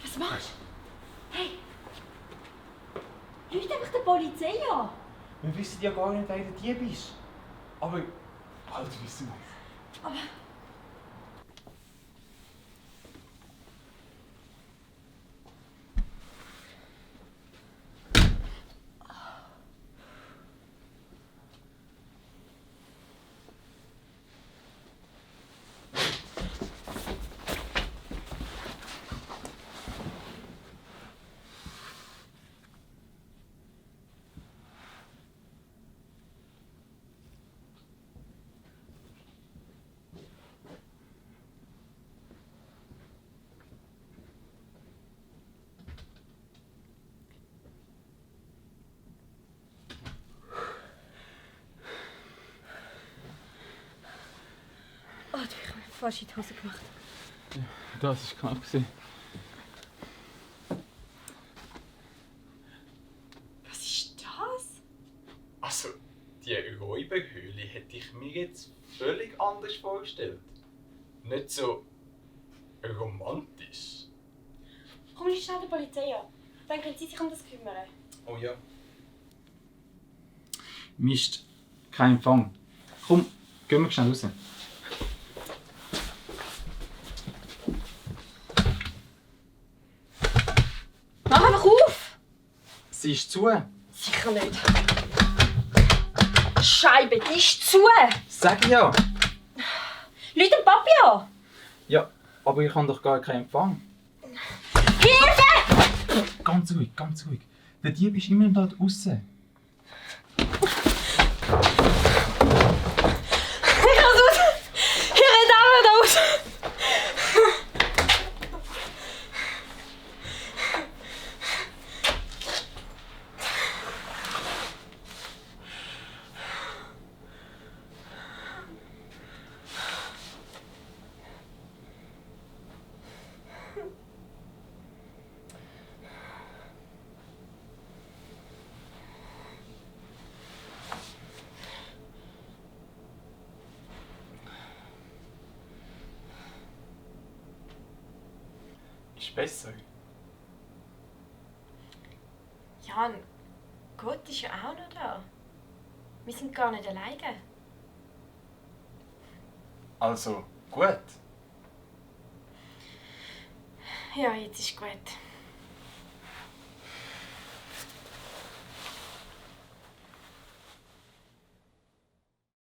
Was machst du? Hey! Ruf einfach die Polizei an! Wir wissen ja gar nicht, wer der Dieb ist. Aber bald wissen wir es. Aber... Oh, du hast mir fast in die Hose gemacht. Ja, das war knapp. Was ist das? Also, die Räuberhöhle hätte ich mir jetzt völlig anders vorgestellt. Nicht so romantisch. Komm nicht schnell die Polizei an. Dann können sie sich um das kümmern. Oh ja. Mist, kein Empfang. Komm, gehen wir schnell raus. Mach einfach auf! Sie ist zu. Sicher nicht. Scheibe, die ist zu! Sag ja. Leute den Papi an! Ja, aber ich habe doch gar keinen Empfang. Hilfe! Ganz ruhig, ganz ruhig. Der Dieb ist immer noch dort draussen. Ich kann raus! Ich renne auch raus! Ist besser. Jan, Gott ist ja auch noch da. Wir sind gar nicht alleine. Also, gut. Ja, jetzt ist gut.